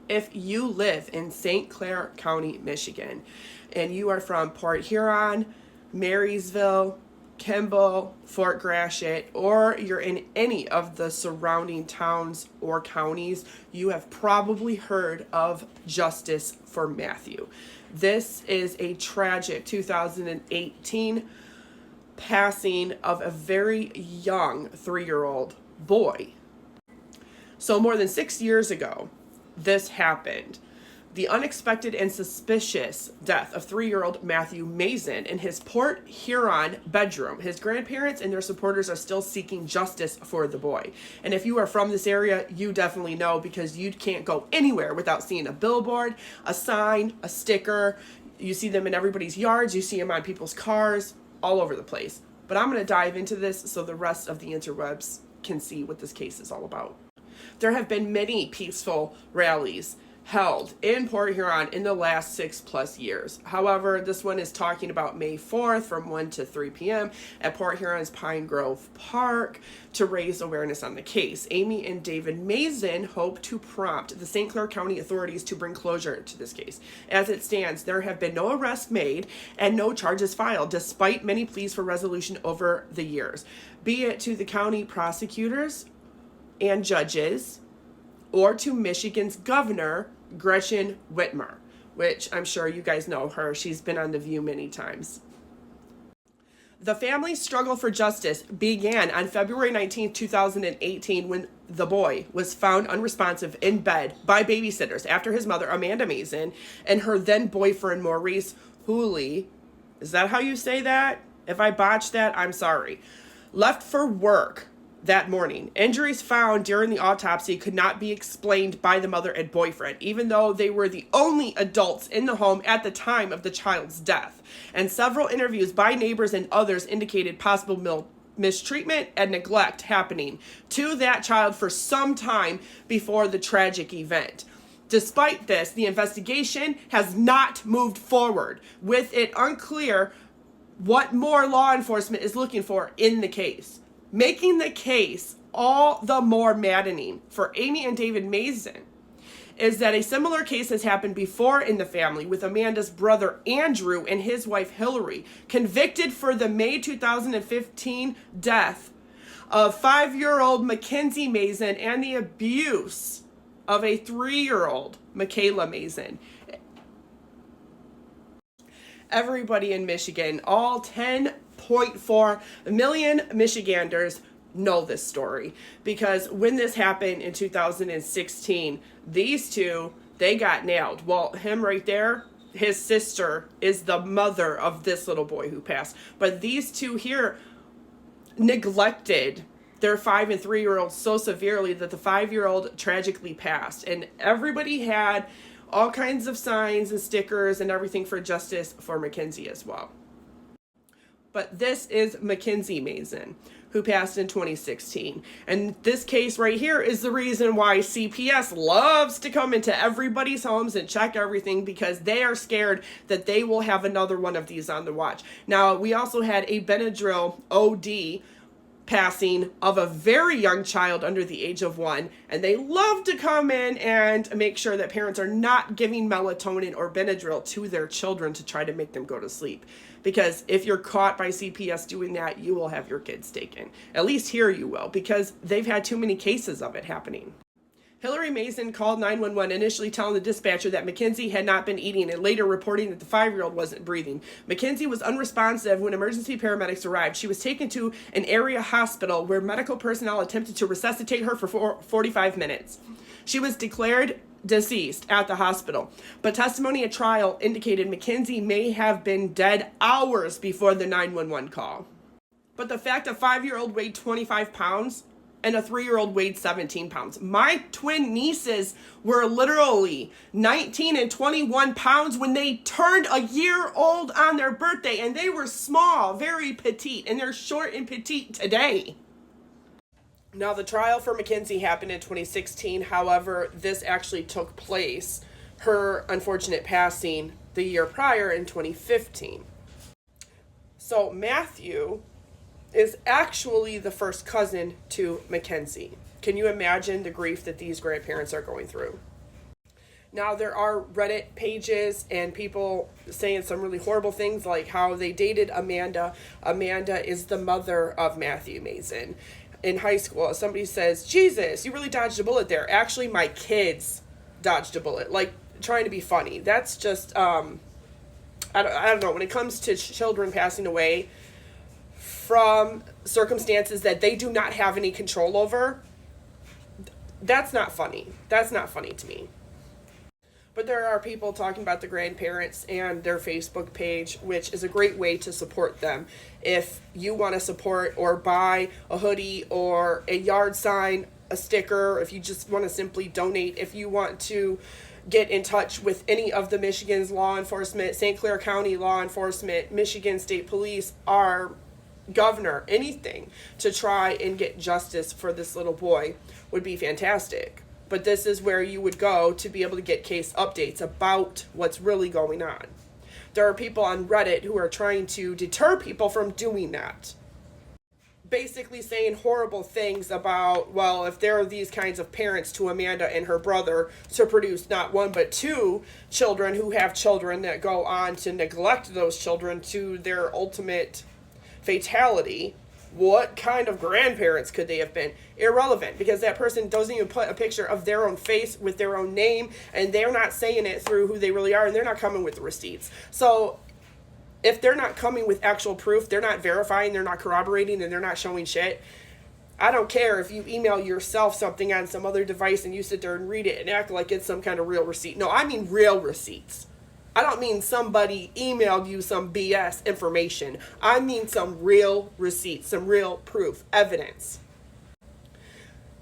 If you live in St. Clair County, Michigan, and you are from Port Huron, Marysville, Kimball, Fort Gratiot, or you're in any of the surrounding towns or counties, you have probably heard of Justice for Matthew. This is a tragic 2018 passing of a very young 3-year-old boy. So more than 6 years ago, this happened. The unexpected and suspicious death of 3-year-old Matthew Mason in his Port Huron bedroom. His grandparents and their supporters are still seeking justice for the boy. And if you are from this area, you definitely know, because you can't go anywhere without seeing a billboard, a sign, a sticker. You see them in everybody's yards. You see them on people's cars, all over the place. But I'm going to dive into this so the rest of the interwebs can see what this case is all about. There have been many peaceful rallies held in Port Huron in the last 6+ years. However, this one is talking about May 4th from 1 to 3 p.m. at Port Huron's Pine Grove Park to raise awareness on the case. Amy and David Mason hope to prompt the St. Clair County authorities to bring closure to this case. As it stands, there have been no arrests made and no charges filed, despite many pleas for resolution over the years, be it to the county prosecutors and judges, or to Michigan's governor, Gretchen Whitmer, which I'm sure you guys know her. She's been on The View many times. The family's struggle for justice began on February 19, 2018, when the boy was found unresponsive in bed by babysitters after his mother, Amanda Mason, and her then boyfriend, Maurice Hooley. Is that how you say that? If I botched that, I'm sorry. Left for work that morning. Injuries found during the autopsy could not be explained by the mother and boyfriend, even though they were the only adults in the home at the time of the child's death. And several interviews by neighbors and others indicated possible mistreatment and neglect happening to that child for some time before the tragic event. Despite this, the investigation has not moved forward, with it unclear what more law enforcement is looking for in the case, making the case all the more maddening for Amy and David Mason is that a similar case has happened before in the family, with Amanda's brother Andrew and his wife Hillary convicted for the May 2015 death of 5-year-old Mackenzie Mason and the abuse of a 3-year-old Michaela Mason. Everybody in Michigan, all 10.4 million Michiganders, know this story, because when this happened in 2016, these two, they got nailed. Well, him right there, his sister is the mother of this little boy who passed. But these two here neglected their 5 and 3-year-old so severely that the 5-year-old tragically passed. And everybody had all kinds of signs and stickers and everything for justice for Mackenzie as well. But this is Mackenzie Mason, who passed in 2016. And this case right here is the reason why CPS loves to come into everybody's homes and check everything, because they are scared that they will have another one of these on the watch. Now, we also had a Benadryl OD passing of a very young child under the age of 1, and they love to come in and make sure that parents are not giving melatonin or Benadryl to their children to try to make them go to sleep, because if you're caught by CPS doing that, you will have your kids taken. At least here you will, because they've had too many cases of it happening. Hillary Mason called 911, initially telling the dispatcher that Mackenzie had not been eating, and later reporting that the 5-year-old wasn't breathing. Mackenzie was unresponsive when emergency paramedics arrived. She was taken to an area hospital where medical personnel attempted to resuscitate her for 45 minutes. She was declared deceased at the hospital, but testimony at trial indicated Mackenzie may have been dead hours before the 911 call. But the fact a 5-year-old weighed 25 pounds and a 3-year-old weighed 17 pounds. My twin nieces were literally 19 and 21 pounds when they turned a year old on their birthday, and they were small, very petite, and they're short and petite today. Now, the trial for Mackenzie happened in 2016. However, this actually took place, her unfortunate passing, the year prior in 2015. So Matthew is actually the first cousin to Mackenzie. Can you imagine the grief that these grandparents are going through? Now, there are Reddit pages and people saying some really horrible things, like how they dated Amanda. Amanda is the mother of Matthew Mason. In high school, somebody says, Jesus, you really dodged a bullet there. Actually, my kids dodged a bullet. Like, trying to be funny. That's just, I don't know. When it comes to children passing away from circumstances that they do not have any control over, that's not funny. That's not funny to me. But there are people talking about the grandparents and their Facebook page, which is a great way to support them. If you want to support or buy a hoodie or a yard sign, a sticker, if you just want to simply donate, if you want to get in touch with any of the Michigan's law enforcement, St. Clair County law enforcement, Michigan State Police, our governor, anything to try and get justice for this little boy would be fantastic. But this is where you would go to be able to get case updates about what's really going on. There are people on Reddit who are trying to deter people from doing that. Basically saying horrible things about, well, if there are these kinds of parents to Amanda and her brother to produce not one but two children who have children that go on to neglect those children to their ultimate fatality, what kind of grandparents could they have been? Irrelevant, because that person doesn't even put a picture of their own face with their own name, and they're not saying it through who they really are, and they're not coming with the receipts. So if they're not coming with actual proof, they're not verifying, they're not corroborating, and they're not showing shit, I don't care if you email yourself something on some other device and you sit there and read it and act like it's some kind of real receipt. No, I mean real receipts. I don't mean somebody emailed you some BS information. I mean some real receipts, some real proof, evidence.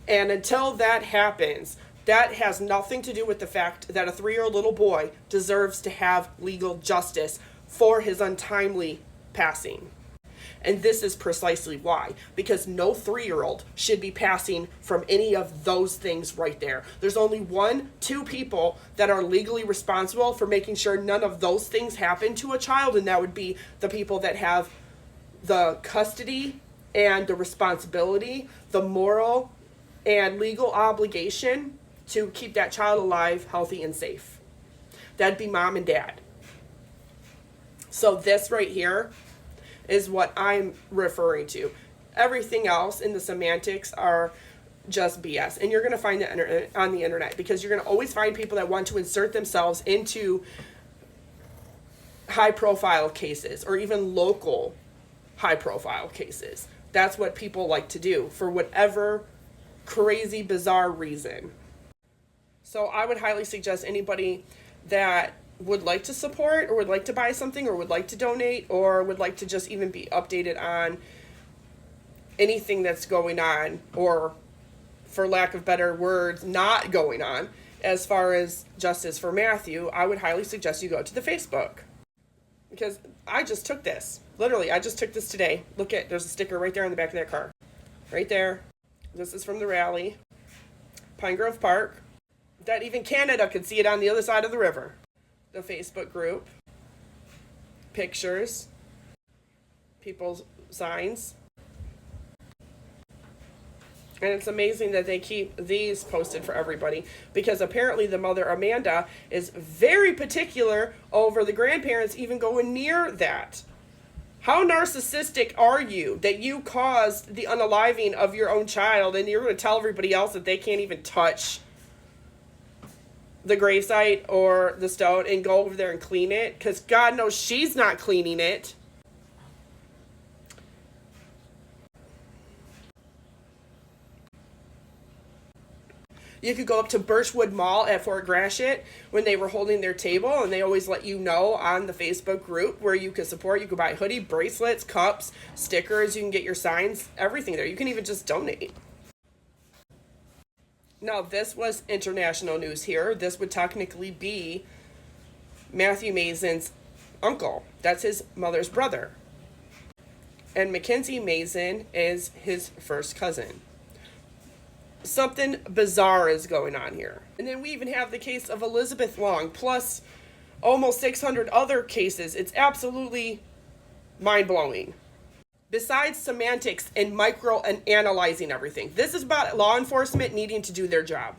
And until that happens, that has nothing to do with the fact that a 3-year-old little boy deserves to have legal justice for his untimely passing. And this is precisely why. Because no 3-year-old should be passing from any of those things right there. There's only 1-2 people that are legally responsible for making sure none of those things happen to a child, and that would be the people that have the custody and the responsibility, the moral and legal obligation to keep that child alive, healthy, and safe. That'd be mom and dad. So this right here is what I'm referring to. Everything else in the semantics are just BS. And you're going to find that on the internet, because you're going to always find people that want to insert themselves into high-profile cases or even local high-profile cases. That's what people like to do for whatever crazy, bizarre reason. So I would highly suggest anybody that would like to support or would like to buy something or would like to donate or would like to just even be updated on anything that's going on, or for lack of better words, not going on as far as justice for Matthew, I would highly suggest you go to the Facebook. Because I just took this. Literally, I just took this today. Look at, there's a sticker right there on the back of that car. Right there. This is from the rally. Pine Grove Park. That even Canada could see it on the other side of the river. The Facebook group, pictures, people's signs. And it's amazing that they keep these posted for everybody, because apparently the mother, Amanda, is very particular over the grandparents even going near that. How narcissistic are you that you caused the unaliving of your own child, and you're going to tell everybody else that they can't even touch the gravesite or the stone and go over there and clean it? Because God knows she's not cleaning it. You could go up to Birchwood Mall at Fort Gratiot when they were holding their table, and they always let you know on the Facebook group where you could support. You could buy hoodie, bracelets, cups, stickers. You can get your signs, everything there. You can even just donate. Now, this was international news here. This would technically be Matthew Mason's uncle. That's his mother's brother. And Mackenzie Mason is his first cousin. Something bizarre is going on here. And then we even have the case of Elizabeth Long, plus almost 600 other cases. It's absolutely mind-blowing. Besides semantics and micro and analyzing everything, this is about law enforcement needing to do their job.